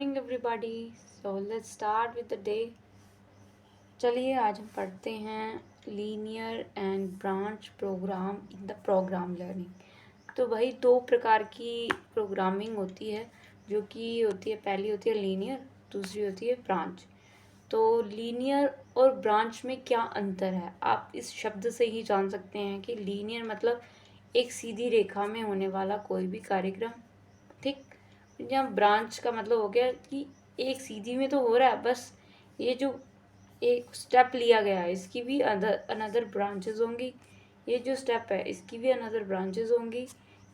Morning everybody. So let's start with the day. चलिए आज हम पढ़ते हैं linear and branch program in the program learning. तो भाई दो प्रकार की प्रोग्रामिंग होती है, जो कि होती है, पहली होती है लीनियर, दूसरी होती है ब्रांच। तो लीनियर और ब्रांच में क्या अंतर है, आप इस शब्द से ही जान सकते हैं कि लीनियर मतलब एक सीधी रेखा में होने वाला कोई भी कार्यक्रम, ठीक। यहाँ ब्रांच का मतलब हो गया कि एक सीधी में तो हो रहा है, बस ये जो एक स्टेप लिया गया है इसकी भी अनदर ब्रांचेस होंगी, ये जो स्टेप है इसकी भी अनदर ब्रांचेस होंगी,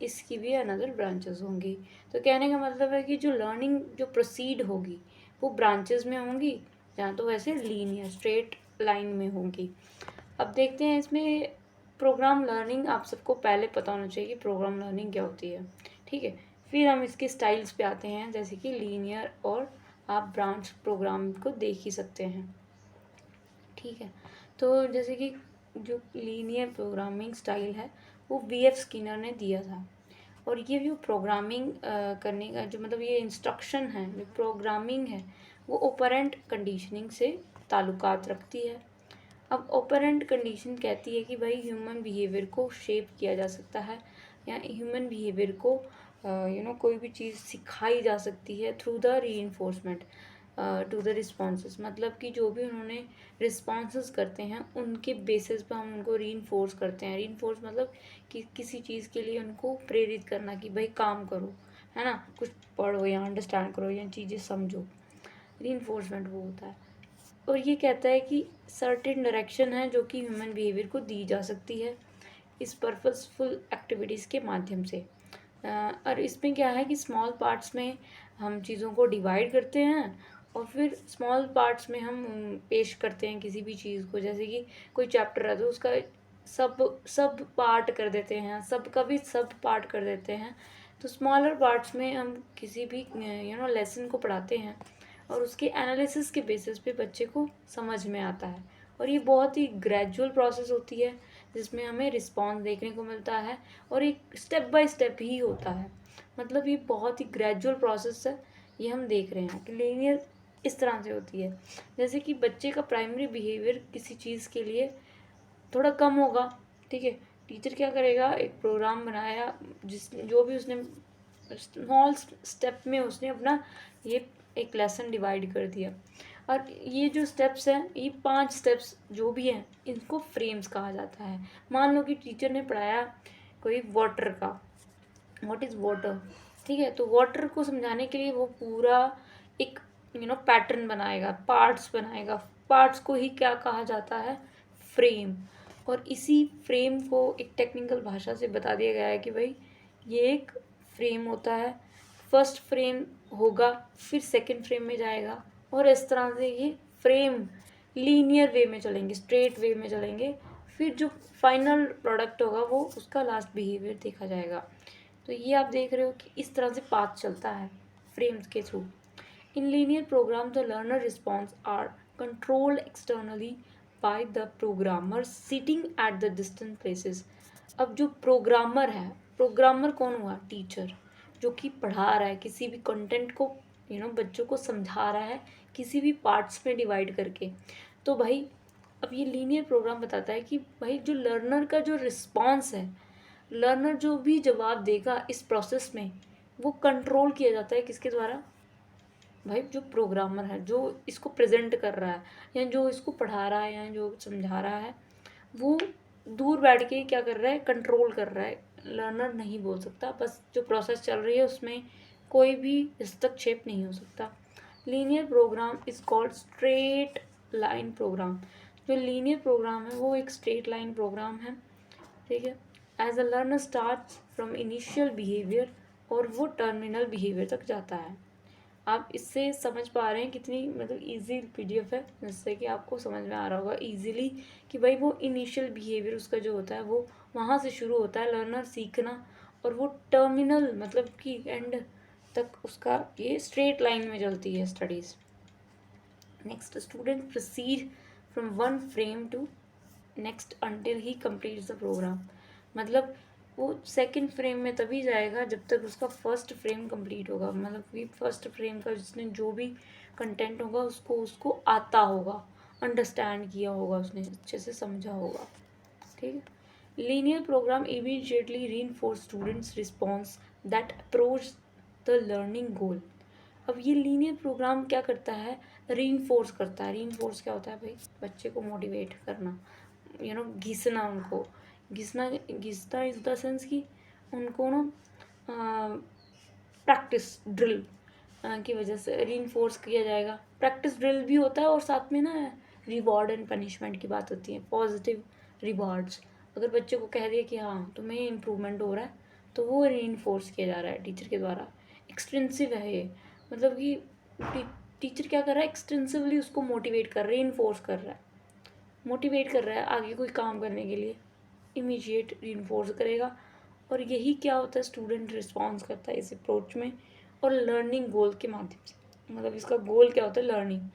इसकी भी अनदर ब्रांचेस होंगी। तो कहने का मतलब है कि जो लर्निंग जो प्रोसीड होगी वो ब्रांचेस में होंगी, जहाँ तो वैसे लीनियर स्ट्रेट लाइन में होंगी। अब देखते हैं इसमें प्रोग्राम लर्निंग, आप सबको पहले पता होना चाहिए कि प्रोग्राम लर्निंग क्या होती है, ठीक है। फिर हम इसके स्टाइल्स पे आते हैं, जैसे कि लीनियर और आप ब्रांच प्रोग्राम को देख ही सकते हैं, ठीक है। तो जैसे कि जो लीनियर प्रोग्रामिंग स्टाइल है वो B.F. स्किनर ने दिया था, और ये जो प्रोग्रामिंग करने का जो मतलब ये इंस्ट्रक्शन है, जो प्रोग्रामिंग है, वो ओपरेंट कंडीशनिंग से ताल्लुकात रखती है। अब ओपरेंट कंडीशन कहती है कि भाई ह्यूमन बिहेवियर को शेप किया जा सकता है, या ह्यूमन बिहेवियर को कोई भी चीज़ सिखाई जा सकती है through the reinforcement to the responses. मतलब कि जो भी उन्होंने रिस्पॉन्सेस करते हैं उनके बेसिस पर हम उनको रीइंफोर्स करते हैं। रीइंफोर्स मतलब कि किसी चीज़ के लिए उनको प्रेरित करना कि भाई काम करो, है ना, कुछ पढ़ो या अंडरस्टैंड करो या चीज़ें समझो। रीइंफोर्समेंट वो होता है। और ये कहता है कि सर्टेन डायरेक्शन है जो कि ह्यूमन बिहेवियर को दी जा सकती है इस पर्पसफुल एक्टिविटीज़ के माध्यम से। और इसमें क्या है कि स्मॉल पार्ट्स में हम चीज़ों को डिवाइड करते हैं, और फिर स्मॉल पार्ट्स में हम पेश करते हैं किसी भी चीज़ को। जैसे कि कोई चैप्टर है तो उसका सब सब पार्ट कर देते हैं, सब का भी सब पार्ट कर देते हैं। तो स्मॉलर पार्ट्स में हम किसी भी लेसन को पढ़ाते हैं, और उसके एनालिसिस के बेसिस पे बच्चे को समझ में आता है। और ये बहुत ही ग्रेजुअल प्रोसेस होती है, जिसमें हमें रिस्पॉन्स देखने को मिलता है, और एक स्टेप बाय स्टेप ही होता है। मतलब ये बहुत ही ग्रेजुअल प्रोसेस है, ये हम देख रहे हैं कि लीनियर इस तरह से होती है। जैसे कि बच्चे का प्राइमरी बिहेवियर किसी चीज़ के लिए थोड़ा कम होगा, ठीक है। टीचर क्या करेगा, एक प्रोग्राम बनाया, जो भी उसने स्मॉल स्टेप में उसने अपना ये एक लेसन डिवाइड कर दिया। और ये जो स्टेप्स हैं, ये 5 स्टेप्स जो भी हैं, इनको फ्रेम्स कहा जाता है। मान लो कि टीचर ने पढ़ाया कोई वाटर का, व्हाट इज़ वाटर, ठीक है। तो वाटर को समझाने के लिए वो पूरा एक पैटर्न बनाएगा, पार्ट्स बनाएगा। पार्ट्स को ही क्या कहा जाता है, फ्रेम। और इसी फ्रेम को एक टेक्निकल भाषा से बता दिया गया है कि भाई ये एक फ्रेम होता है। फर्स्ट फ्रेम होगा, फिर सेकंड फ्रेम में जाएगा, और इस तरह से ये फ्रेम लीनियर वे में चलेंगे, स्ट्रेट वे में चलेंगे। फिर जो फाइनल प्रोडक्ट होगा वो उसका लास्ट बिहेवियर देखा जाएगा। तो ये आप देख रहे हो कि इस तरह से पाथ चलता है फ्रेम्स के through. In linear program the learner response are controlled externally by the programmer sitting at the distant places. अब जो प्रोग्रामर है, प्रोग्रामर कौन हुआ, टीचर, जो कि पढ़ा रहा है किसी भी कंटेंट को, बच्चों को समझा रहा है किसी भी पार्ट्स में डिवाइड करके। तो भाई अब ये लीनियर प्रोग्राम बताता है कि भाई जो लर्नर का जो रिस्पॉन्स है, लर्नर जो भी जवाब देगा इस प्रोसेस में, वो कंट्रोल किया जाता है किसके द्वारा, भाई जो प्रोग्रामर है, जो इसको प्रेजेंट कर रहा है या जो इसको पढ़ा रहा है या जो समझा रहा है, वो दूर बैठ के क्या कर रहा है, कंट्रोल कर रहा है। लर्नर नहीं बोल सकता, बस जो प्रोसेस चल रही है उसमें कोई भी हस्तक्षेप नहीं हो सकता। Linear program is called straight line program. जो लीनियर प्रोग्राम है वो एक स्ट्रेट लाइन प्रोग्राम है, ठीक है। As a learner start from initial behaviour, और वो टर्मिनल बिहेवियर तक जाता है। आप इससे समझ पा रहे हैं कितनी मतलब इजी पीडीएफ है, जिससे कि आपको समझ में आ रहा होगा इजीली कि भाई वो इनिशियल बिहेवियर उसका जो होता है वो वहाँ से शुरू होता है लर्नर सीखना, और वो टर्मिनल मतलब कि एंड तक उसका ये स्ट्रेट लाइन में चलती है studies. Next, student proceed from one frame to next until he completes the program। मतलब वो सेकंड फ्रेम में तभी जाएगा जब तक उसका फर्स्ट फ्रेम कंप्लीट होगा, मतलब कि फर्स्ट फ्रेम का जिसने जो भी कंटेंट होगा उसको उसको आता होगा, अंडरस्टैंड किया होगा, उसने अच्छे से समझा होगा। ठीक है। Linear program immediately reinforce students response that approach the learning goal. अब ये लीनियर प्रोग्राम क्या करता है, रीइंफोर्स करता है। रीइंफोर्स क्या होता है भाई, बच्चे को मोटिवेट करना, घिसना उनको, घिसना इज द सेंस कि उनको ना प्रैक्टिस ड्रिल की वजह से रीइंफोर्स किया जाएगा। प्रैक्टिस ड्रिल भी होता है और साथ में ना रिवॉर्ड एंड पनिशमेंट की बात होती है, पॉजिटिव रिवॉर्ड्स। अगर बच्चे को कह दिया कि हाँ तुम्हें इम्प्रूवमेंट हो रहा है, तो वो रीइंफोर्स किया जा रहा है टीचर के द्वारा। एक्सटेंसिव है ये, मतलब कि टीचर क्या कर रहा है, एक्सटेंसिवली उसको मोटिवेट कर रहा है, रीइंफोर्स कर रहा है, मोटिवेट कर रहा है आगे कोई काम करने के लिए, इमीडिएट रीइंफोर्स करेगा। और यही क्या होता है, स्टूडेंट रिस्पॉन्स करता है इस अप्रोच में, और लर्निंग गोल के माध्यम से, मतलब इसका गोल क्या होता है, लर्निंग।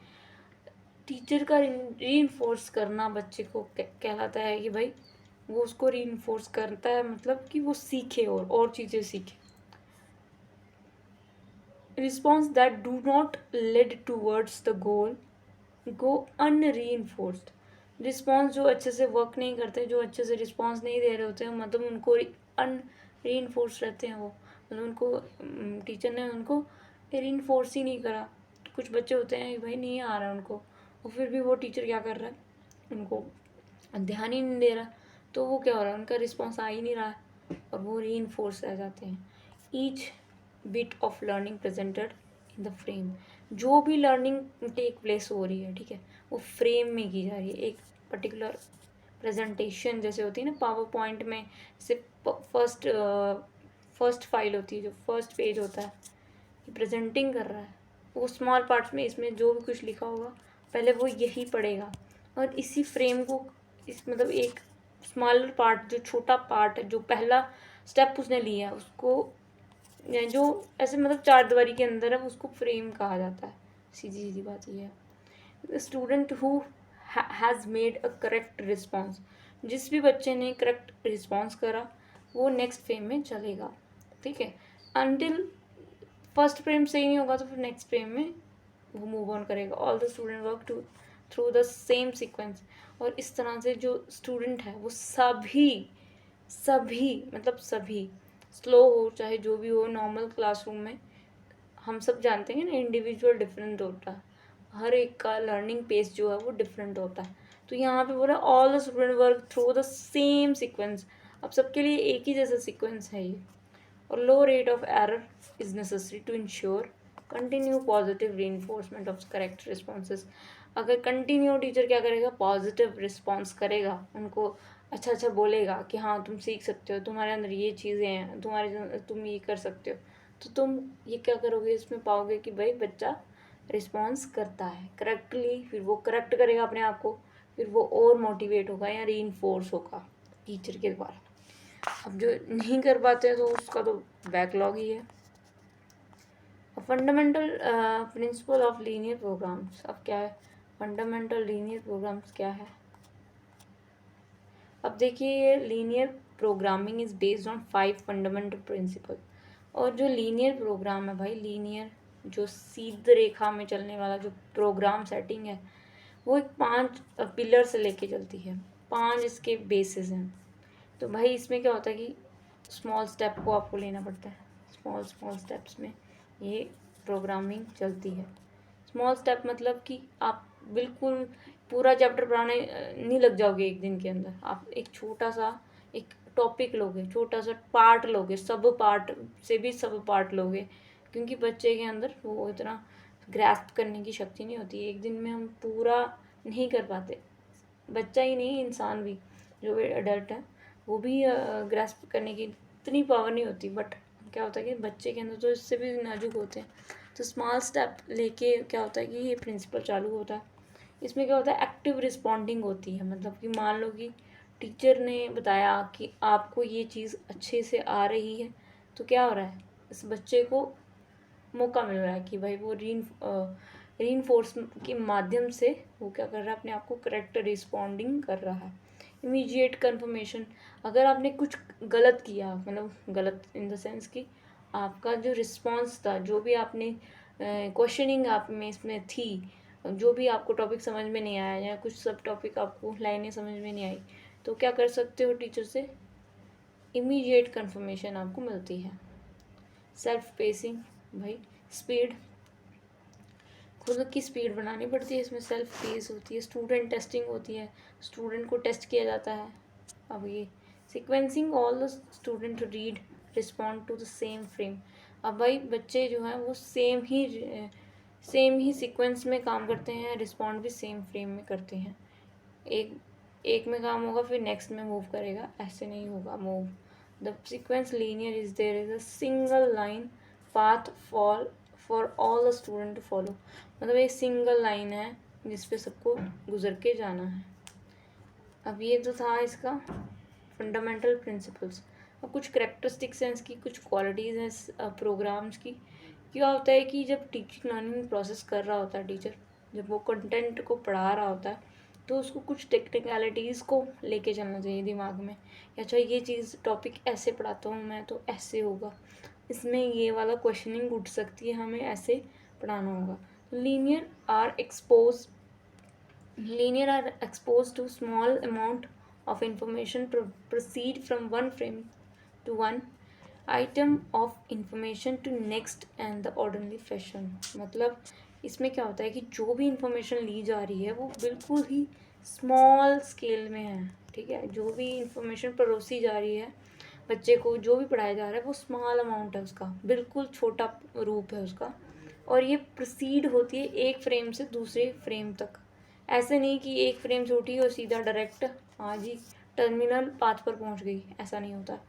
टीचर का रीइंफोर्स करना बच्चे को कहलाता है कि भाई वो उसको रीइंफोर्स करता है, मतलब कि वो सीखे और चीज़ें सीखे। Response that do not lead towards the goal go unreinforced. Response जो अच्छे से वर्क नहीं करते, जो अच्छे से रिस्पॉन्स नहीं दे रहे होते हैं, मतलब उनको अन रीइंफोर्स रहते हैं वो, मतलब उनको टीचर ने उनको रीइंफोर्स ही नहीं करा। कुछ बच्चे होते हैं भाई नहीं आ रहा है उनको, और फिर भी वो टीचर क्या कर रहा है, उनको ध्यान ही नहीं दे रहा, तो वो क्या हो रहा है, उनका रिस्पॉन्स आ ही नहीं रहा है और वो रीइंफोर्स रह जाते हैं। Each bit of learning presented in the frame, जो भी लर्निंग टेक प्लेस हो रही है, ठीक है, वो फ्रेम में की जा रही है। एक पर्टिकुलर प्रेजेंटेशन जैसे होती है ना पावर पॉइंट में, जैसे फर्स्ट फाइल होती है, जो फर्स्ट पेज होता है, ये प्रेजेंटिंग कर रहा है, वो स्मॉल पार्ट्स में इसमें जो भी कुछ लिखा होगा पहले वो यही पढ़ेगा, और इसी फ्रेम को इस मतलब एक स्मॉलर पार्ट, जो छोटा पार्ट है, जो पहला स्टेप उसने लिया है, उसको जो ऐसे मतलब चार दीवारी के अंदर है, उसको फ्रेम कहा जाता है। सीधी सीधी बात ये है। Student who has made a correct response, जिस भी बच्चे ने करेक्ट रिस्पॉन्स करा वो नेक्स्ट फ्रेम में चलेगा। ठीक है, अनटिल फर्स्ट फ्रेम सही नहीं होगा तो फिर नेक्स्ट फ्रेम में वो मूव ऑन करेगा। All the student work to through the same sequence, और इस तरह से जो स्टूडेंट है वो सभी सभी मतलब सभी, स्लो हो चाहे जो भी हो, नॉर्मल क्लासरूम में हम सब जानते हैं ना इंडिविजुअल डिफरेंट होता है, हर एक का लर्निंग पेस जो है वो डिफरेंट होता है। तो यहाँ पे बोला all the student work through the same sequence, अब सबके लिए एक ही जैसा सीक्वेंस है ये। और low rate of error is necessary to ensure continue positive reinforcement of correct responses. अगर कंटिन्यू टीचर क्या करेगा, पॉजिटिव रिस्पॉन्स करेगा, उनको अच्छा अच्छा बोलेगा कि हाँ तुम सीख सकते हो, तुम्हारे अंदर ये चीज़ें हैं, तुम ये कर सकते हो, तो तुम ये क्या करोगे, इसमें पाओगे कि भाई बच्चा रिस्पॉन्स करता है करेक्टली, फिर वो करेक्ट करेगा अपने आप को, फिर वो और मोटिवेट होगा या रीइंफोर्स होगा टीचर के द्वारा। अब जो नहीं कर पाते हैं तो उसका तो बैकलॉग ही है। Fundamental principle of linear programs, अब क्या है फंडामेंटल लीनियर प्रोग्राम्स क्या है। अब देखिए ये linear programming is based on 5 fundamental principle. और जो लीनियर प्रोग्राम है भाई, लीनियर जो सीध रेखा में चलने वाला जो प्रोग्राम सेटिंग है, वो एक 5 पिलर से लेके चलती है, 5 इसके बेसिस हैं। तो भाई इसमें क्या होता है कि स्मॉल स्टेप को आपको लेना पड़ता है, स्मॉल स्मॉल स्टेप्स में ये प्रोग्रामिंग चलती है। स्मॉल स्टेप मतलब कि आप बिल्कुल पूरा चैप्टर पढ़ाने नहीं लग जाओगे एक दिन के अंदर, आप एक छोटा सा एक टॉपिक लोगे, छोटा सा पार्ट लोगे, सब पार्ट से भी सब पार्ट लोगे, क्योंकि बच्चे के अंदर वो इतना ग्रैस्प करने की शक्ति नहीं होती, एक दिन में हम पूरा नहीं कर पाते। बच्चा ही नहीं, इंसान भी जो भी अडल्ट है वो भी ग्रैस्प करने की इतनी पावर नहीं होती, बट क्या होता है कि बच्चे के अंदर तो इससे भी नाजुक होते हैं। तो स्मॉल स्टेप लेके क्या होता है कि ये प्रिंसिपल चालू होता है। इसमें क्या होता है, एक्टिव रिस्पॉन्डिंग होती है, मतलब कि मान लो कि टीचर ने बताया कि आपको ये चीज़ अच्छे से आ रही है, तो क्या हो रहा है, इस बच्चे को मौका मिल रहा है कि भाई वो रीइंफोर्स के माध्यम से वो क्या कर रहा है, अपने आप को करेक्ट रिस्पॉन्डिंग कर रहा है। इमीडिएट कन्फर्मेशन, अगर आपने कुछ गलत किया, मतलब गलत इन द सेंस कि आपका जो रिस्पॉन्स था, जो भी आपने क्वेश्चनिंग आप में इसमें थी, जो भी आपको टॉपिक समझ में नहीं आया या कुछ सब टॉपिक आपको लाइनें समझ में नहीं आई, तो क्या कर सकते हो टीचर से, इमीडिएट कन्फर्मेशन आपको मिलती है। सेल्फ पेसिंग, भाई स्पीड, खुद की स्पीड बनानी पड़ती है, इसमें सेल्फ पेस होती है। स्टूडेंट टेस्टिंग होती है, स्टूडेंट को टेस्ट किया जाता है। अब ये sequencing, all the student read respond to the same frame. अब भाई बच्चे जो हैं वो सेम ही सीक्वेंस में काम करते हैं, रिस्पॉन्ड भी सेम फ्रेम में करते हैं। एक एक में काम होगा फिर नेक्स्ट में मूव करेगा, ऐसे नहीं होगा move. The sequence linear is there is a single line path for all the student to follow, मतलब एक सिंगल लाइन है जिस पे सबको गुजर के जाना है। अब ये तो था इसका फंडामेंटल प्रिंसिपल्स। अब कुछ करेक्टरिस्टिक्स हैं इसकी, कुछ क्वालिटीज़ हैं प्रोग्राम्स की। क्या होता है कि जब टीचिंग लर्निंग प्रोसेस कर रहा होता है टीचर, जब वो कंटेंट को पढ़ा रहा होता है, तो उसको कुछ टेक्निकलिटीज़ को लेके चलना चाहिए दिमाग में। अच्छा ये चीज़ टॉपिक ऐसे पढ़ाता हूँ मैं तो ऐसे होगा, इसमें ये वाला क्वेश्चनिंग उठ सकती है, हमें ऐसे पढ़ाना होगा। Linear are expose to small amount of information, proceed from one frame to one item of information to next and the ordinary fashion। मतलब इसमें क्या होता है कि जो भी इंफॉर्मेशन ली जा रही है वो बिल्कुल ही स्मॉल स्केल में है, ठीक है। जो भी इंफॉर्मेशन परोसी जा रही है बच्चे को, जो भी पढ़ाया जा रहा है वो स्मॉल अमाउंट है उसका, बिल्कुल छोटा रूप है उसका, और ये प्रोसीड होती है एक फ्रेम से दूसरे फ्रेम तक। ऐसे नहीं कि एक फ्रेम से उठी और सीधा डायरेक्ट हाँ जी टर्मिनल पाथ पर पहुंच गई, ऐसा नहीं होता।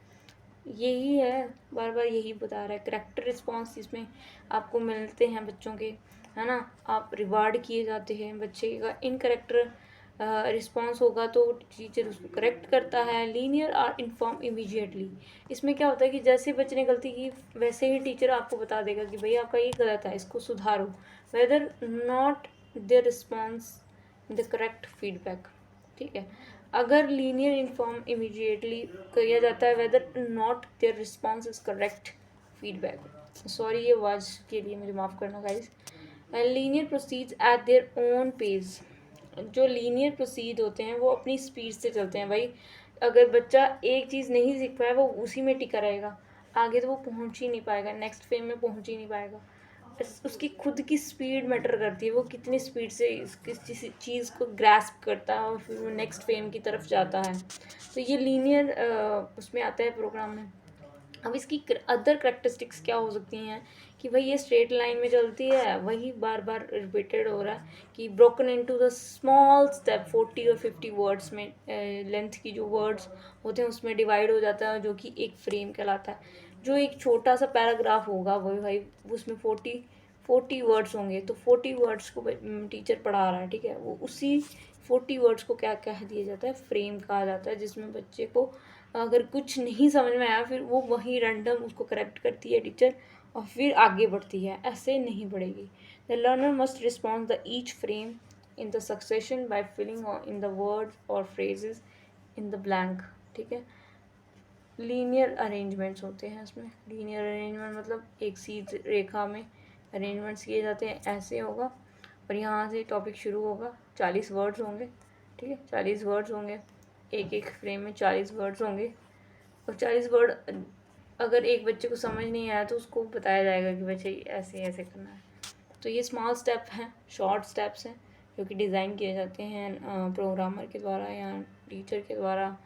यही है, बार बार यही बता रहा है। करेक्टर रिस्पॉन्स इसमें आपको मिलते हैं बच्चों के, है ना, आप रिवार्ड किए जाते हैं। बच्चे का इनकरेक्टर रिस्पॉन्स होगा तो टीचर उसको करेक्ट करता है। लीनियर आर इन्फॉर्म इमीडिएटली, इसमें क्या होता है कि जैसे बच्चे ने गलती की वैसे ही टीचर आपको बता देगा कि भाई आपका ये गलत है, इसको सुधारो, whether not their response the correct feedback, ठीक है। अगर लीनियर इन्फॉर्म इमीडिएटली किया जाता है, whether not their response is correct feedback, sorry ये आवाज़ के लिए मुझे माफ़ करना guys. Linear proceeds at their own pace, जो लीनियर प्रोसीड होते हैं वो अपनी स्पीड से चलते हैं। भाई अगर बच्चा एक चीज़ नहीं सीख पाया वो उसी में टिका रहेगा, आगे तो वो पहुंच ही नहीं पाएगा, नेक्स्ट फेज में पहुंच ही नहीं पाएगा। उसकी खुद की स्पीड मैटर करती है, वो कितनी स्पीड से किसी चीज़ को ग्रैस्प करता है और फिर वो नेक्स्ट फेम की तरफ जाता है। तो ये लीनियर उसमें आता है प्रोग्राम में। अब इसकी अदर करेक्टरिस्टिक्स क्या हो सकती हैं कि भाई ये स्ट्रेट लाइन में चलती है, वही बार बार रिपीटेड हो रहा है कि broken into the small step 40 और 50 वर्ड्स में, लेंथ की जो वर्ड्स होते हैं उसमें डिवाइड हो जाता है, जो कि एक फ्रेम कहलाता है। जो एक छोटा सा पैराग्राफ होगा वो भाई उसमें 40 वर्ड्स होंगे, तो 40 वर्ड्स को टीचर पढ़ा रहा है, ठीक है, वो उसी 40 वर्ड्स को क्या कह दिया जाता है, फ्रेम कहा जाता है, जिसमें बच्चे को अगर कुछ नहीं समझ में आया फिर वो वही रैंडम उसको करेक्ट करती है टीचर और फिर आगे बढ़ती है, ऐसे नहीं बढ़ेगी। The learner must respond the each frame in the succession by filling in the word और फ्रेजेस इन द ब्लैंक, ठीक है। लीनियर अरेंजमेंट्स होते हैं इसमें। लीनियर अरेंजमेंट मतलब एक सीधी रेखा में अरेंजमेंट्स किए जाते हैं, ऐसे होगा और यहाँ से टॉपिक शुरू होगा, 40 वर्ड्स होंगे, ठीक है, 40 वर्ड्स होंगे, एक एक फ्रेम में 40 वर्ड्स होंगे, और 40 वर्ड अगर एक बच्चे को समझ नहीं आया तो उसको बताया जाएगा कि बच्चे ऐसे ऐसे करना है। तो ये स्मॉल स्टेप हैं, शॉर्ट स्टेप्स हैं, जो कि डिज़ाइन किए जाते हैं प्रोग्रामर के द्वारा या टीचर के द्वारा।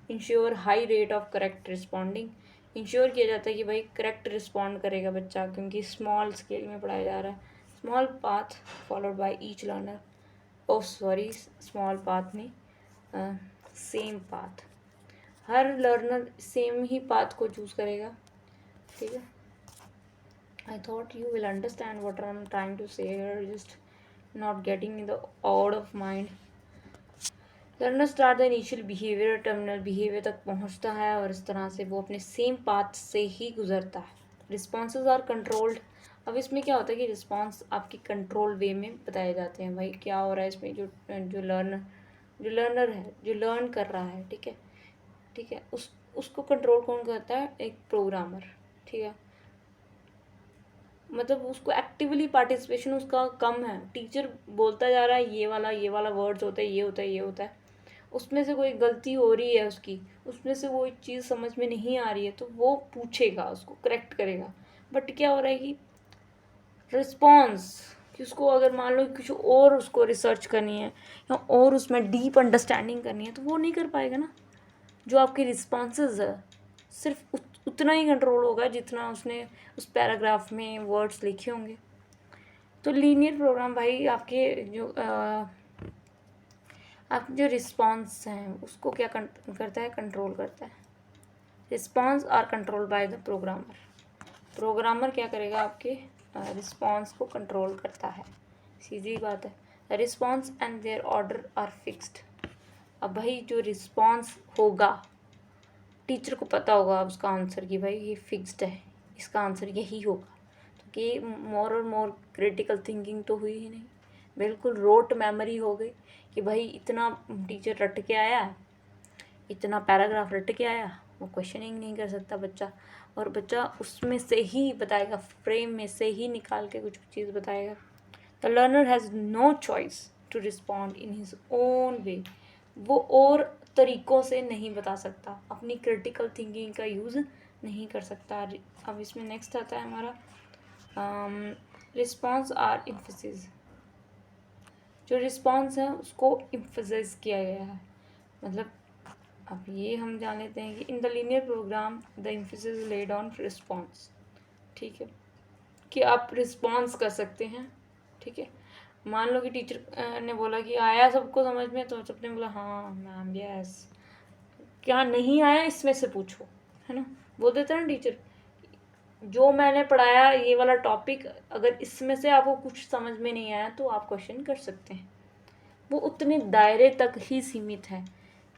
Ensure high rate of correct responding, ensure किया जाता है कि भाई करेक्ट रिस्पॉन्ड करेगा बच्चा, क्योंकि स्मॉल स्केल में पढ़ाया जा रहा है। Small path followed by each learner, oh sorry small path नहीं, सेम पाथ, हर लर्नर सेम ही पाथ को चूज़ करेगा, ठीक है। I thought you will understand what I'm trying to say here, just not getting in the odd of mind. Learner start the initial behaviour, terminal behaviour तक पहुंचता है और इस तरह से वो अपने सेम पाथ से ही गुजरता है। रिस्पॉन्सेज आर कंट्रोल्ड, अब इसमें क्या होता है कि रिस्पॉन्स आपकी कंट्रोल वे में बताए जाते हैं। भाई क्या हो रहा है इसमें, जो जो लर्नर जो लर्नर है, जो लर्न कर रहा है, ठीक है, ठीक है, उसको कंट्रोल कौन करता है? एक प्रोग्रामर, ठीक है। मतलब उसको एक्टिवली पार्टिसिपेशन उसका कम है। टीचर बोलता जा रहा है ये वाला वर्ड्स होता है, ये होता है, ये होता है, उसमें से कोई गलती हो रही है उसकी, उसमें से वो एक चीज़ समझ में नहीं आ रही है तो वो पूछेगा, उसको करेक्ट करेगा। बट क्या हो रहा है कि रिस्पॉन्स, कि उसको अगर मान लो कुछ और उसको रिसर्च करनी है या और उसमें डीप अंडरस्टैंडिंग करनी है तो वो नहीं कर पाएगा ना। जो आपके रिस्पॉन्सेज है सिर्फ उतना ही कंट्रोल होगा जितना उसने उस पैराग्राफ में वर्ड्स लिखे होंगे। तो लीनियर प्रोग्राम भाई आपके जो आपके जो रिस्पॉन्स हैं उसको क्या करता है? कंट्रोल करता है। Response are control by the programmer. Programmer क्या करेगा? आपके रिस्पॉन्स को कंट्रोल करता है, सीधी बात है। Response and their order are fixed. अब भाई जो रिस्पॉन्स होगा टीचर को पता होगा उसका आंसर कि भाई ये फिक्स्ड है, इसका आंसर यही होगा। तो कि मोर और मोर क्रिटिकल थिंकिंग तो हुई ही नहीं, बिल्कुल रोट मेमोरी हो गई कि भाई इतना टीचर रट के आया, इतना पैराग्राफ रट के आया, वो क्वेश्चनिंग नहीं कर सकता बच्चा, और बच्चा उसमें से ही बताएगा, फ्रेम में से ही निकाल के कुछ चीज़ बताएगा। The learner has no choice to respond in his own way. वो और तरीक़ों से नहीं बता सकता, अपनी क्रिटिकल थिंकिंग का यूज़ नहीं कर सकता। अब इसमें नेक्स्ट आता है हमारा रिस्पॉन्स आर इम्फेसिस। जो रिस्पॉन्स है उसको इम्फेसाइज किया गया है। मतलब अब ये हम जान लेते हैं कि in the linear program the emphasis laid on response, ठीक है, कि आप रिस्पॉन्स कर सकते हैं, ठीक है। मान लो कि टीचर ने बोला कि आया सबको समझ में, तो सबने बोला हाँ मैम यस। क्या नहीं आया इसमें से पूछो, है ना, बोल देता है ना टीचर, जो मैंने पढ़ाया ये वाला टॉपिक, अगर इसमें से आपको कुछ समझ में नहीं आया तो आप क्वेश्चन कर सकते हैं। वो उतने दायरे तक ही सीमित है।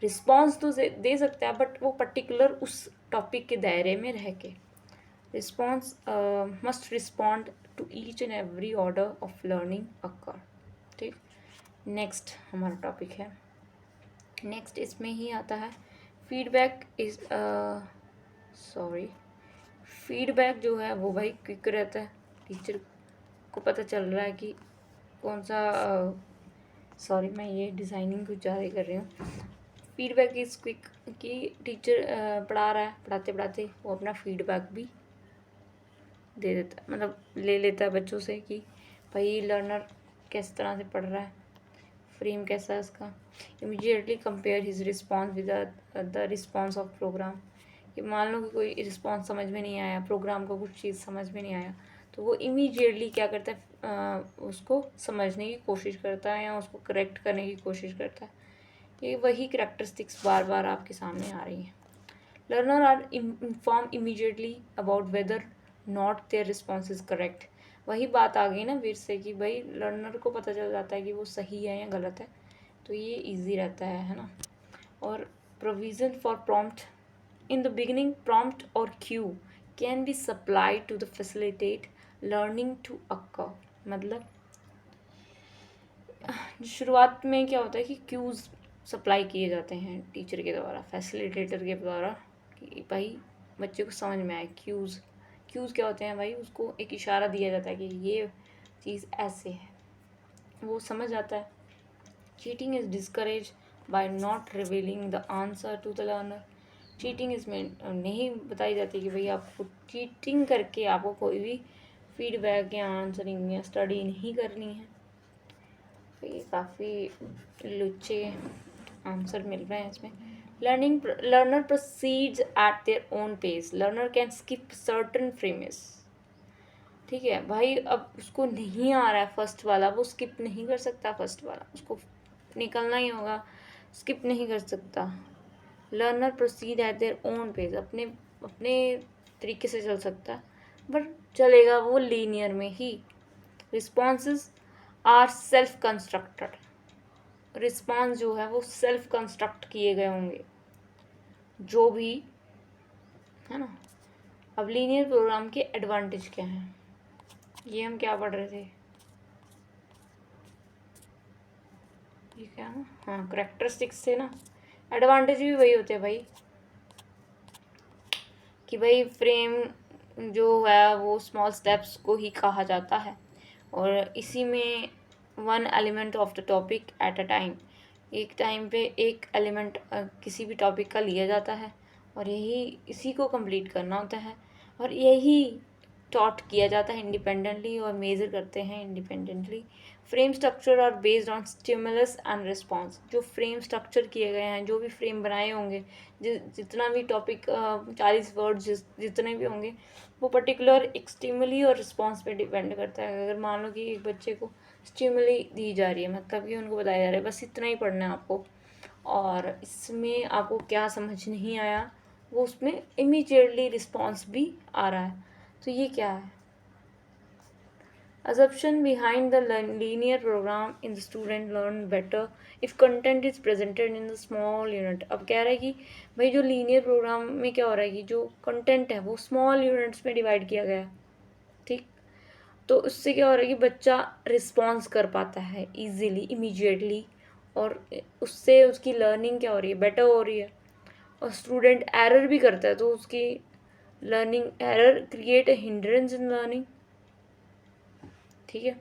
रिस्पॉन्स तो दे सकता है बट वो पर्टिकुलर उस टॉपिक के दायरे में रह के। Response must respond to each and every order of learning occur, ठीक। नेक्स्ट हमारा टॉपिक है, नेक्स्ट इसमें ही आता है फीडबैक इज सॉरी फीडबैक जो है वो भाई क्विक रहता है। टीचर को पता चल रहा है कि कौन सा सॉरी मैं ये डिज़ाइनिंग कुछ ज़्यादा कर रही हूँ। फीडबैक इज़ क्विक, कि टीचर पढ़ा रहा है, पढ़ाते पढ़ाते वो अपना फीडबैक भी दे देता है, मतलब ले लेता है बच्चों से कि भाई लर्नर किस तरह से पढ़ रहा है, फ्रेम कैसा है उसका। Immediately compare his response with the response of program. कि मान लो कि कोई रिस्पॉन्स समझ में नहीं आया, प्रोग्राम को कुछ चीज़ समझ में नहीं आया, तो वो इमीडिएटली क्या करता है, उसको समझने की कोशिश करता है या उसको करेक्ट करने की कोशिश करता है। ये वही करैक्टरिस्टिक्स बार बार आपके सामने आ रही हैं। Learner are inform immediately about whether not their response is correct. वही बात आ गई ना फिर से कि भाई लर्नर को पता चल जाता है कि वो सही है या गलत है, तो ये इजी रहता है ना। और provision for prompt in the beginning, prompt और cue can be supplied to the facilitate learning to occur. मतलब शुरुआत में क्या होता है कि क्यूज़ सप्लाई किए जाते हैं टीचर के द्वारा, फैसिलिटेटर के द्वारा, कि भाई बच्चे को समझ में आए। क्यूज़ क्या होते हैं भाई? उसको एक इशारा दिया जाता है कि ये चीज़ ऐसे है, वो समझ आता है। Cheating is discourage by not revealing the answer to the learner. Cheating इसमें नहीं बताई जाती कि भाई आपको चीटिंग करके आपको कोई भी फीडबैक या आंसरिंग या स्टडी नहीं करनी है। तो ये काफ़ी लुच्चे आंसर मिल रहे हैं इसमें। Learner proceeds at their own pace. Learner can skip certain frames, ठीक है भाई। अब उसको नहीं आ रहा है फर्स्ट वाला, वो स्किप नहीं कर सकता फर्स्ट वाला, उसको निकलना ही होगा, स्किप नहीं कर सकता। Learner proceed at their own pace, अपने अपने तरीके से चल सकता है, बट चलेगा वो लीनियर में ही। Responses are self constructed. Response जो है वो सेल्फ कंस्ट्रक्ट किए गए होंगे जो भी, है ना। अब लीनियर प्रोग्राम के एडवांटेज क्या हैं, ये हम क्या पढ़ रहे थे? ये क्या ना, हाँ करेक्टरिस्टिक्स से ना एडवांटेज भी वही होते हैं भाई, कि भाई फ्रेम जो है वो स्मॉल स्टेप्स को ही कहा जाता है, और इसी में one element of the topic at a time, एक टाइम पे एक एलिमेंट किसी भी टॉपिक का लिया जाता है और यही इसी को कंप्लीट करना होता है, और यही टॉट किया जाता है इंडिपेंडेंटली और मेज़र करते हैं independently. Frame structure are based on stimulus and response. जो फ्रेम स्ट्रक्चर किए गए हैं, जो भी फ्रेम बनाए होंगे, जितना भी टॉपिक 40 वर्ड जितने भी होंगे, वो पर्टिकुलर एक स्टिमुली और रिस्पॉन्स पे डिपेंड करता है। अगर मान लो कि एक बच्चे को स्टिमुली दी जा रही है, मतलब कि उनको बताया जा रहा है बस इतना ही पढ़ना है आपको, और इसमें आपको क्या समझ नहीं आया, वो उसमें इमीडिएटली रिस्पॉन्स भी आ रहा है, तो ये क्या है? Assumption behind the linear program in the student learn better if content is presented in the small unit। अब कह रहा है कि भाई जो लीनियर प्रोग्राम में क्या हो रहा है कि जो कंटेंट है वो स्मॉल यूनिट्स में डिवाइड किया गया है, ठीक, तो उससे क्या हो रहा है कि बच्चा रिस्पॉन्स कर पाता है इजीली इमीडिएटली, और उससे उसकी लर्निंग क्या हो रही है, बेटर हो रही है। और स्टूडेंट एरर भी करता है तो उसकी learning error create a hindrance in learning, ठीक है।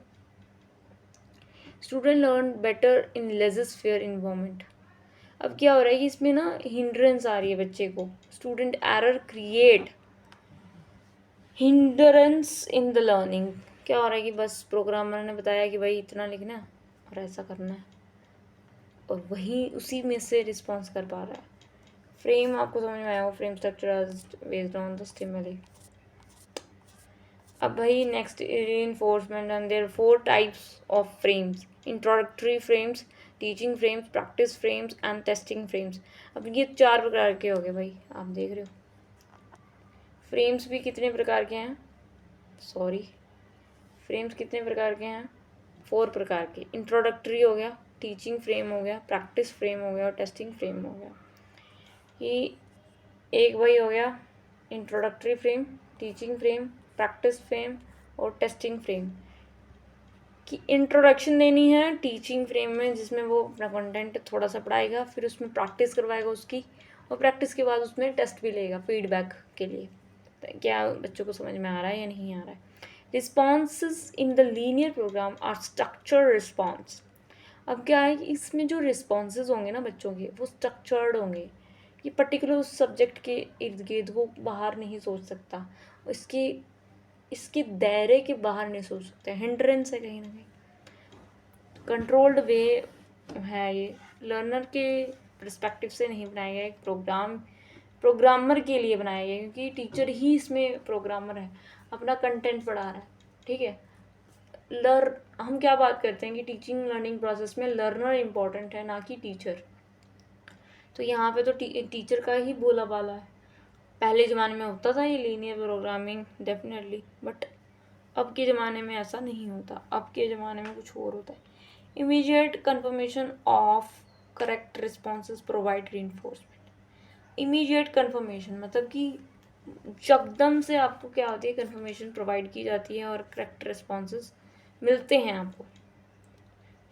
Student learn better in less fair environment. अब क्या हो रहा है कि इसमें ना हिंड्रेंस आ रही है बच्चे को, student error create hindrance in the learning. क्या हो रहा है कि बस प्रोग्रामर ने बताया कि भाई इतना लिखना है और ऐसा करना है, और वही उसी में से रिस्पॉन्स कर पा रहा है। फ्रेम आपको समझ में आया हो, frame structure based on the stimuli. अब भाई next reinforcement, and there four types of frames: introductory frames, teaching frames, practice frames and testing frames. अब ये 4 प्रकार के हो गए भाई, आप देख रहे हो। फ्रेम्स भी कितने प्रकार के हैं, सॉरी, फ्रेम्स कितने प्रकार के हैं, 4 प्रकार के। इंट्रोडक्टरी हो गया, टीचिंग फ्रेम हो गया, प्रैक्टिस फ्रेम हो गया और टेस्टिंग फ्रेम हो गया। ये एक वही हो गया introductory frame, teaching frame, practice frame और टेस्टिंग फ्रेम। कि इंट्रोडक्शन देनी है टीचिंग फ्रेम में, जिसमें वो अपना कंटेंट थोड़ा सा पढ़ाएगा, फिर उसमें प्रैक्टिस करवाएगा उसकी, और प्रैक्टिस के बाद उसमें टेस्ट भी लेगा फीडबैक के लिए, तो क्या बच्चों को समझ में आ रहा है या नहीं आ रहा है। Responses in the linear program are structured response. अब क्या है कि इसमें जो रिस्पॉन्सेज होंगे ना बच्चों के, वो स्ट्रक्चर्ड होंगे, ये पर्टिकुलर उस सब्जेक्ट के इर्द गिर्द वो बाहर नहीं सोच सकता, इसके इसके दायरे के बाहर नहीं सोच सकते, हिंड्रेंस है कहीं ना कहीं। कंट्रोल्ड वे है ये, लर्नर के परस्पेक्टिव से नहीं बनाया गया, एक प्रोग्रामर के लिए बनाया गया, क्योंकि टीचर ही इसमें प्रोग्रामर है, अपना कंटेंट पढ़ा रहा है, ठीक है। हम क्या बात करते हैं कि टीचिंग लर्निंग प्रोसेस में लर्नर इम्पोर्टेंट है, ना कि टीचर। तो यहाँ पे तो टीचर का ही बोला बाला है। पहले ज़माने में होता था ये लीनियर प्रोग्रामिंग डेफिनेटली, बट अब के ज़माने में ऐसा नहीं होता, अब के ज़माने में कुछ और होता है। Immediate confirmation of correct responses provide reinforcement. Immediate confirmation मतलब कि एकदम से आपको क्या होती है, कन्फर्मेशन प्रोवाइड की जाती है और करेक्ट रिस्पॉन्सेज मिलते हैं आपको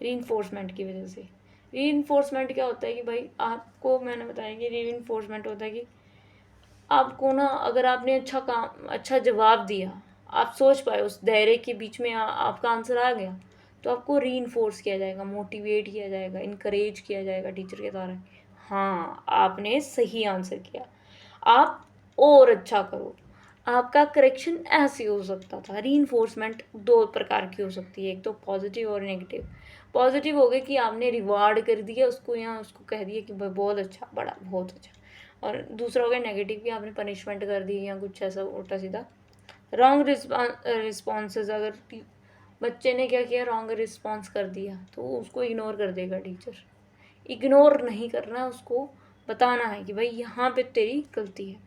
रीइंफोर्समेंट की वजह से। रीइंफोर्समेंट क्या होता है कि भाई आपको मैंने बताया कि रीइंफोर्समेंट होता है कि आपको ना, अगर आपने अच्छा जवाब दिया, आप सोच पाए उस दायरे के बीच में आपका आंसर आ गया, तो आपको रीइंफोर्स किया जाएगा, मोटिवेट किया जाएगा, इनकरेज किया जाएगा टीचर के द्वारा, हाँ आपने सही आंसर किया, आप और अच्छा करो, आपका करेक्शन ऐसे हो सकता था। रीइंफोर्समेंट 2 प्रकार की हो सकती है, एक तो पॉजिटिव और नेगेटिव। पॉजिटिव हो गया कि आपने रिवार्ड कर दिया उसको, या उसको कह दिया कि भाई बहुत अच्छा, बड़ा बहुत अच्छा। और दूसरा हो गया नेगेटिव, कि आपने पनिशमेंट कर दी या कुछ ऐसा उल्टा सीधा। रॉन्ग रिस्पॉन्सेज, अगर बच्चे ने क्या किया, रॉन्ग रिस्पॉन्स कर दिया, तो उसको इग्नोर कर देगा टीचर। इग्नोर नहीं करना है उसको, बताना है कि भाई यहाँ पे तेरी गलती है।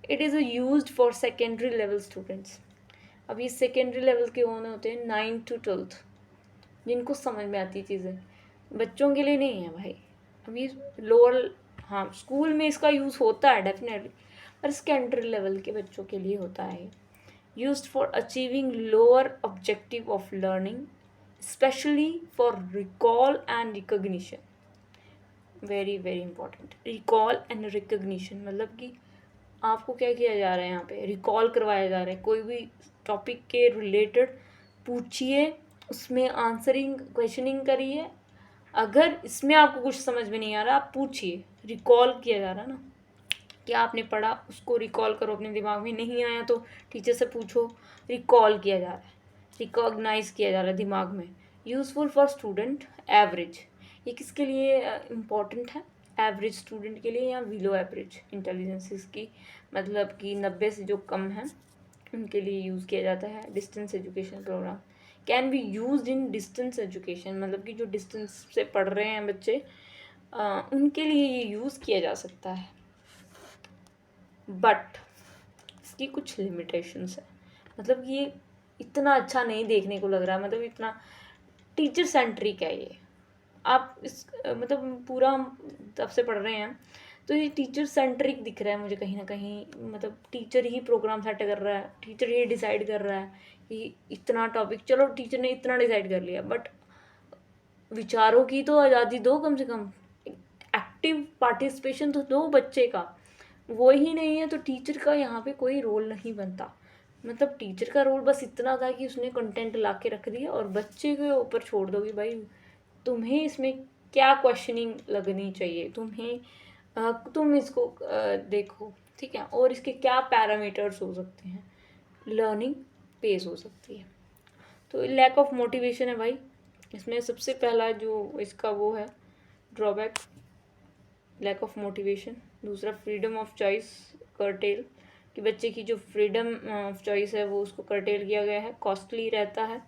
It is use for secondary level students. अब ये सेकेंडरी लेवल के कौन होते हैं, 9th to 12th, जिनको समझ में आती चीज़ें, बच्चों के लिए नहीं है भाई। अभी लोअर, हाँ स्कूल में इसका यूज़ होता है डेफिनेटली, पर सेकेंडरी लेवल के बच्चों के लिए होता है। Used for achieving lower objective of learning, specially for recall and recognition. Very very important, recall and recognition मतलब कि आपको क्या किया जा रहा है, यहाँ पे रिकॉल करवाया जा रहा है। कोई भी टॉपिक के रिलेटेड पूछिए, उसमें आंसरिंग क्वेश्चनिंग करिए। अगर इसमें आपको कुछ समझ में नहीं आ रहा, आप पूछिए। रिकॉल किया जा रहा है ना, क्या आपने पढ़ा उसको रिकॉल करो अपने दिमाग में। नहीं आया तो टीचर से पूछो। रिकॉल किया जा रहा है, रिकॉग्नाइज किया जा रहा है दिमाग में। यूज़फुल फॉर स्टूडेंट एवरेज, ये किसके लिए इम्पॉर्टेंट है? एवरेज स्टूडेंट के लिए या बिलो एवरेज इंटेलिजेंस इसकी, मतलब कि 90 से जो कम है उनके लिए यूज़ किया जाता है। Distance education program can be use in distance education, मतलब कि जो डिस्टेंस से पढ़ रहे हैं बच्चे उनके लिए ये यूज़ किया जा सकता है। बट इसकी कुछ लिमिटेशंस है, मतलब कि ये इतना अच्छा नहीं देखने को लग रहा है, मतलब इतना टीचर सेंट्रिक है ये। आप इस मतलब पूरा तब से पढ़ रहे हैं तो ये टीचर सेंट्रिक दिख रहा है मुझे कहीं ना कहीं। मतलब टीचर ही प्रोग्राम सेट कर रहा है, टीचर ही डिसाइड कर रहा है कि इतना टॉपिक, चलो टीचर ने इतना डिसाइड कर लिया, बट विचारों की तो आज़ादी दो कम से कम। एक्टिव पार्टिसिपेशन तो दो बच्चे का, वो ही नहीं है तो टीचर का यहाँ पे कोई रोल नहीं बनता। मतलब टीचर का रोल बस इतना था कि उसने कंटेंट ला के रख दिया और बच्चे के ऊपर छोड़ दो कि भाई तुम्हें इसमें क्या क्वेश्चनिंग लगनी चाहिए, तुम इसको देखो, ठीक है। और इसके क्या पैरामीटर्स हो सकते हैं, लर्निंग पेस हो सकती है। तो लैक ऑफ मोटिवेशन है भाई इसमें सबसे पहला जो इसका वो है ड्रॉबैक, लैक ऑफ मोटिवेशन। दूसरा फ्रीडम ऑफ चॉइस कर्टेल, कि बच्चे की जो फ्रीडम ऑफ चॉइस है वो उसको कर्टेल किया गया है। कॉस्टली रहता है।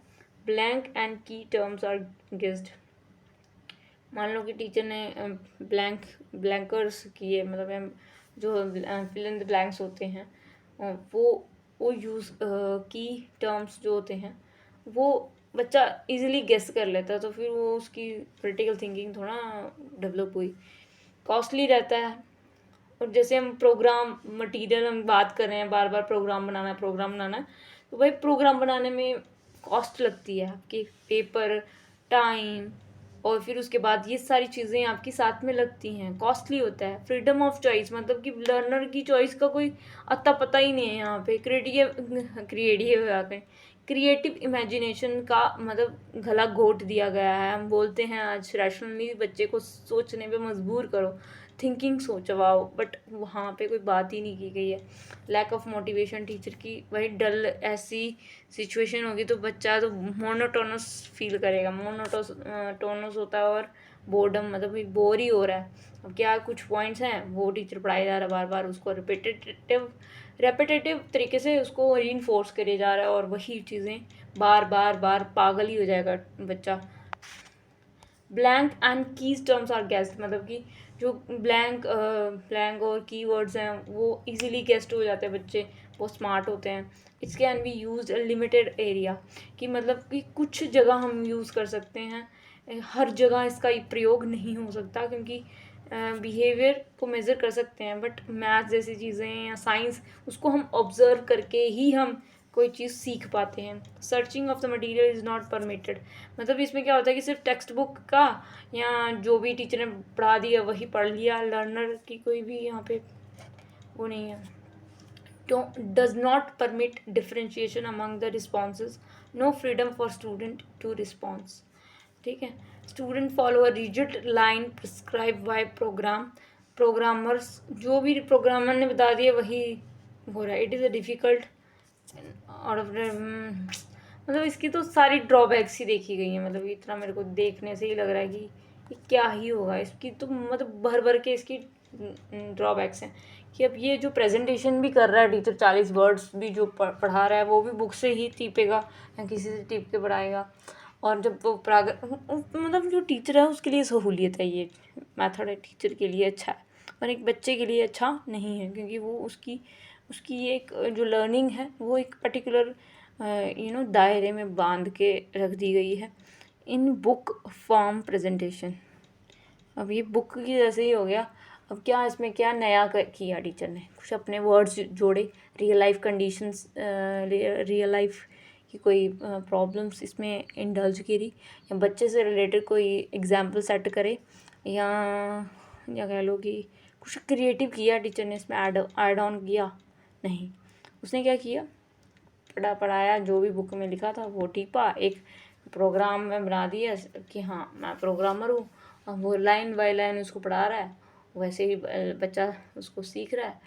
ब्लैंक एंड की टर्म्स आर गेस्ड, मान लो कि टीचर ने ब्लैंकर्स किए, मतलब जो फिल इन द ब्लैंक्स होते हैं वो यूज़ की टर्म्स जो होते हैं वो बच्चा इजीली गेस कर लेता है, तो फिर वो उसकी क्रिटिकल थिंकिंग थोड़ा डेवलप हुई। कॉस्टली रहता है। और जैसे हम प्रोग्राम मटेरियल हम बात कर रहे हैं, बार बार प्रोग्राम बनाना है, तो भाई प्रोग्राम बनाने में कॉस्ट लगती है आपकी, पेपर, टाइम, और फिर उसके बाद ये सारी चीज़ें आपकी साथ में लगती हैं, कॉस्टली होता है। फ्रीडम ऑफ चॉइस मतलब कि लर्नर की चॉइस का कोई अता पता ही नहीं है यहाँ पे। क्रिएटिव इमेजिनेशन का मतलब गला घोट दिया गया है। हम बोलते हैं आज रैशनली बच्चे को सोचने पे मजबूर करो, थिंकिंग सोचवाओ, बट वहाँ पे कोई बात ही नहीं की गई है। लैक ऑफ मोटिवेशन टीचर की, वही डल ऐसी सिचुएशन होगी तो बच्चा तो मोनोटोनस फील करेगा। मोनोटोनस होता है और बोर्डम, मतलब बोर ही हो रहा है। अब क्या कुछ पॉइंट्स हैं वो टीचर पढ़ाया जा रहा है बार बार, उसको रेपिटेटिव तरीके से उसको रीइंफोर्स करे जा रहा है और वही चीज़ें बार बार बार, पागल ही हो जाएगा बच्चा। Blank and keys terms are guessed, मतलब कि जो ब्लैंक और कीवर्ड्स हैं वो इजीली गेस्ट हो जाते हैं, बच्चे बहुत स्मार्ट होते हैं। It's can be use limited area, कि मतलब कि कुछ जगह हम यूज़ कर सकते हैं, हर जगह इसका प्रयोग नहीं हो सकता, क्योंकि बिहेवियर को मेज़र कर सकते हैं बट मैथ जैसी चीज़ें या साइंस उसको हम ऑब्ज़र्व करके ही हम कोई चीज़ सीख पाते हैं। Searching of the material is not permitted, मतलब इसमें क्या होता है कि सिर्फ टेक्स्ट बुक का या जो भी टीचर ने पढ़ा दिया वही पढ़ लिया, लर्नर की कोई भी यहाँ पे वो नहीं है। Does not permit differentiation among the responses, no freedom for student to response, ठीक है। Student follow a rigid line prescribe by programmers, जो भी प्रोग्रामर ने बता दिया वही हो रहा है। It is a difficult out of मतलब इसकी तो सारी ड्रॉबैक्स ही देखी गई हैं, मतलब इतना मेरे को देखने से ही लग रहा है कि ये क्या ही होगा। इसकी तो मतलब भर भर के इसकी ड्रॉबैक्स हैं कि अब ये जो प्रेजेंटेशन भी कर रहा है टीचर, 40 वर्ड्स भी जो पढ़ा रहा है वो भी बुक से ही टीपेगा या किसी से टीप के पढ़ाएगा। और जब वो मतलब जो टीचर है उसके लिए सहूलियत है, ये मेथड है टीचर के लिए अच्छा है, पर एक बच्चे के लिए अच्छा नहीं है, क्योंकि वो उसकी एक जो लर्निंग है वो एक पर्टिकुलर दायरे में बांध के रख दी गई है। इन बुक फॉर्म प्रेजेंटेशन, अब ये बुक की जैसे ही हो गया। अब क्या इसमें क्या नया किया टीचर ने, कुछ अपने वर्ड्स जोड़े, real life conditions, real life कि कोई प्रॉब्लम्स इसमें इंडल्ज करी, या बच्चे से रिलेटेड कोई एग्जाम्पल सेट करे, या कह लो कि कुछ क्रिएटिव किया टीचर ने इसमें ऐड ऑन किया, नहीं, उसने क्या किया, पढ़ाया जो भी बुक में लिखा था वो ठीक पा, एक प्रोग्राम में बना दिया कि हाँ मैं प्रोग्रामर हूँ, अब वो लाइन बाय लाइन उसको पढ़ा रहा है, वैसे ही बच्चा उसको सीख रहा है।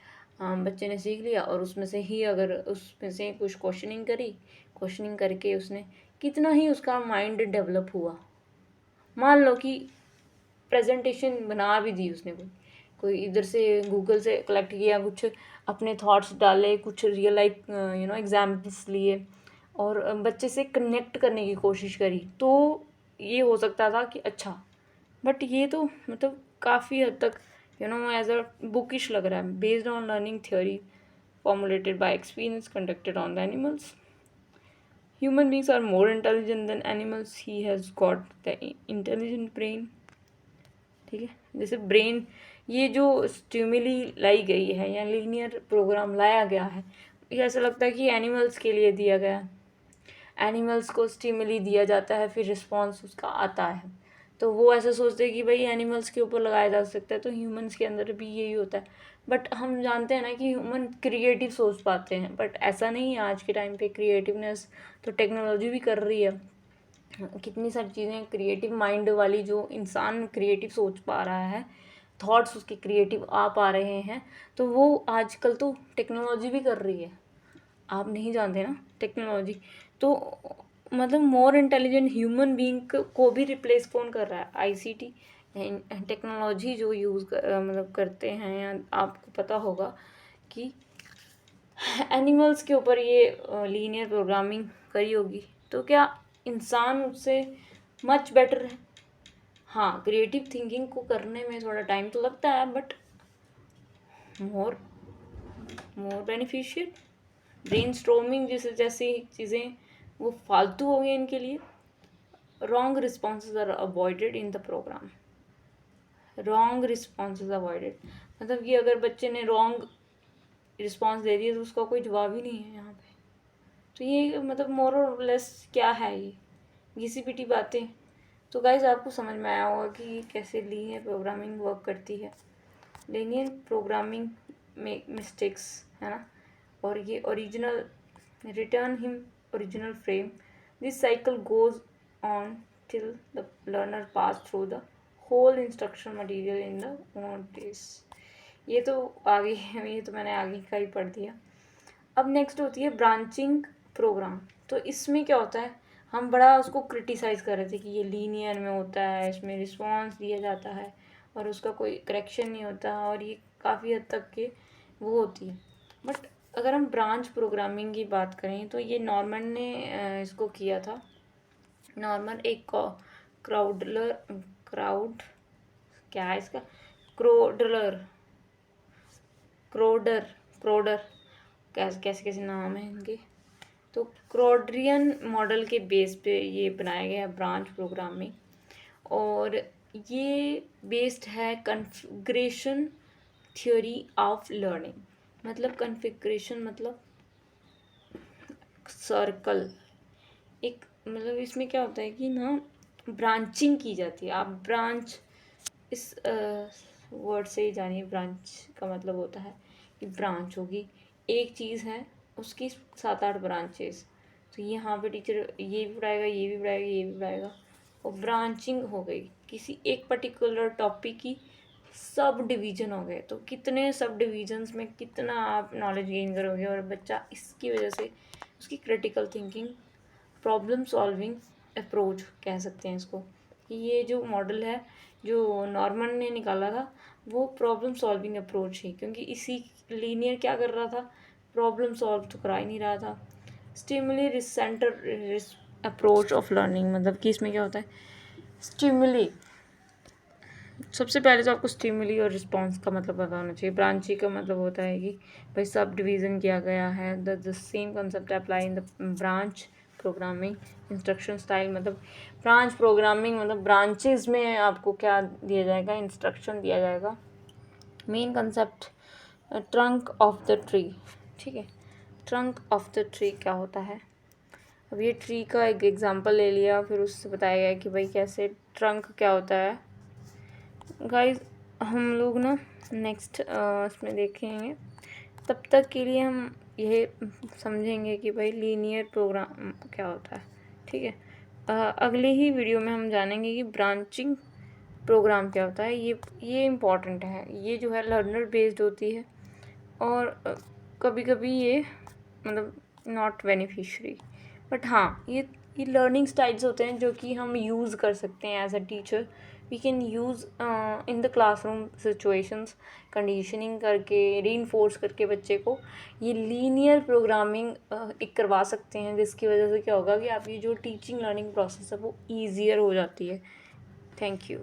बच्चे ने सीख लिया और उसमें से ही अगर उसमें से कुछ क्वेश्चनिंग करके उसने कितना ही उसका माइंड डेवलप हुआ। मान लो कि प्रेजेंटेशन बना भी दी उसने, कोई इधर से गूगल से कलेक्ट किया, कुछ अपने थॉट्स डाले, कुछ रियल लाइफ एग्जाम्पल्स लिए और बच्चे से कनेक्ट करने की कोशिश करी, तो ये हो सकता था कि अच्छा, बट ये तो मतलब काफ़ी हद तक एज अ बुकिश लग रहा है। Based on learning theory formulated by experience conducted on the animals, human beings are more intelligent than animals, he has got the intelligent brain. ठीक है, जैसे ब्रेन, ये जो स्टिमुली लाई गई है या लीनियर प्रोग्राम लाया गया है, ये ऐसा लगता है कि एनिमल्स के लिए दिया गया है। एनिमल्स को स्टिमुली दिया जाता है, फिर रिस्पॉन्स उसका आता है, तो वो ऐसा सोचते हैं कि भाई एनिमल्स के ऊपर लगाया जा सकता है, तो ह्यूमंस के अंदर भी यही होता है। बट हम जानते हैं ना कि ह्यूमन क्रिएटिव सोच पाते हैं, बट ऐसा नहीं है आज के टाइम पे। क्रिएटिवनेस तो टेक्नोलॉजी भी कर रही है, कितनी सारी चीज़ें क्रिएटिव माइंड वाली, जो इंसान क्रिएटिव सोच पा रहा है, थॉट्स उसके क्रिएटिव आ पा रहे हैं, तो वो आजकल तो टेक्नोलॉजी भी कर रही है। आप नहीं जानते ना टेक्नोलॉजी, तो मतलब मोर इंटेलिजेंट ह्यूमन बीइंग को भी रिप्लेस कौन कर रहा है? आईसीटी टेक्नोलॉजी जो यूज़ मतलब करते हैं, या आपको पता होगा कि एनिमल्स के ऊपर ये लीनियर प्रोग्रामिंग करी होगी, तो क्या इंसान उससे मच बेटर है? हाँ, क्रिएटिव थिंकिंग को करने में थोड़ा टाइम तो लगता है, बट मोर बेनिफिशियल। ब्रेनस्टॉर्मिंग जैसी चीज़ें वो फालतू हो गए इनके लिए। Wrong responses are avoided in the program. Wrong responses avoided मतलब कि अगर बच्चे ने रॉन्ग रिस्पॉन्स दे दिया तो उसका कोई जवाब ही नहीं है यहाँ पे। तो ये मतलब मोर और लेस क्या है, ये घिसी-पिटी बातें। तो गाइज आपको समझ में आया होगा कि कैसे लीनियर प्रोग्रामिंग वर्क करती है। लीनियर प्रोग्रामिंग में मिस्टेक्स है ना, और ये original return him original frame. This cycle goes on till the learner pass through the whole instruction material in the one days। ये तो आगे ये तो मैंने आगे का ही पढ़ दिया। अब नेक्स्ट होती है ब्रांचिंग प्रोग्राम। तो इसमें क्या होता है, हम बड़ा उसको क्रिटिसाइज़ कर रहे थे कि ये लीनियर में होता है, इसमें रिस्पॉन्स दिया जाता है और उसका कोई करेक्शन नहीं होता, और ये काफ़ी हद तक के वो होती है। बट अगर हम ब्रांच प्रोग्रामिंग की बात करें तो ये नॉर्मन ने इसको किया था। नॉर्मन एक क्राउड क्या है इसका, क्रोडलर क्रोडर क्रोडर कैसे कैसे कैसे नाम है इनके। तो क्रोड्रियन मॉडल के बेस पे ये बनाया गया है ब्रांच प्रोग्रामिंग, और ये बेस्ड है कॉन्फ़िगरेशन थ्योरी ऑफ लर्निंग। मतलब कॉन्फ़िगरेशन मतलब सर्कल, एक मतलब इसमें क्या होता है कि ना ब्रांचिंग की जाती है। आप ब्रांच इस वर्ड से ही जानिए, ब्रांच का मतलब होता है कि ब्रांच होगी, एक चीज़ है उसकी 7-8 ब्रांचेस। तो यहाँ पे टीचर ये भी पढ़ाएगा, ये भी पढ़ाएगा, ये भी पढ़ाएगा, और ब्रांचिंग हो गई किसी एक पर्टिकुलर टॉपिक की, सब डिवीज़न हो गए। तो कितने सब डिवीजन्स में कितना आप नॉलेज गेन करोगे, और बच्चा इसकी वजह से उसकी critical thinking, problem solving approach कह सकते हैं इसको, कि ये जो मॉडल है जो नॉर्मन ने निकाला था वो प्रॉब्लम सॉल्विंग अप्रोच ही, क्योंकि इसी लीनियर क्या कर रहा था, प्रॉब्लम सॉल्व तो करा ही नहीं रहा था। Stimuli centre approach of learning, मतलब कि इसमें क्या होता है, स्टिमुली सबसे पहले तो आपको स्टिमुली और रिस्पॉन्स का मतलब पता होना चाहिए। ब्रांचिंग का मतलब होता है कि भाई सब डिवीज़न किया गया है। The same concept apply in the branch programming instruction style. मतलब ब्रांच प्रोग्रामिंग मतलब ब्रांचेस में आपको क्या दिया जाएगा, इंस्ट्रक्शन दिया जाएगा। Main concept trunk of the tree. ठीक है, ट्रंक ऑफ द ट्री क्या होता है, अब ये ट्री का एक एग्जांपल ले लिया, फिर उससे बताया गया कि भाई कैसे ट्रंक क्या होता है। गाइस हम लोग ना नेक्स्ट इसमें देखेंगे, तब तक के लिए हम ये समझेंगे कि भाई लीनियर प्रोग्राम क्या होता है। ठीक है, अगले ही वीडियो में हम जानेंगे कि ब्रांचिंग प्रोग्राम क्या होता है। ये इम्पॉर्टेंट है, ये जो है लर्नर बेस्ड होती है और कभी कभी ये मतलब नॉट बेनिफिशियरी, बट हाँ ये लर्निंग स्टाइल्स होते हैं जो कि हम यूज़ कर सकते हैं as a teacher. We can use in the classroom situations, conditioning करके रीइंफोर्स करके बच्चे को ये लीनियर प्रोग्रामिंग एक करवा सकते हैं, जिसकी वजह से क्या होगा कि आपकी जो टीचिंग लर्निंग प्रोसेस है वो ईजियर हो जाती है। Thank you.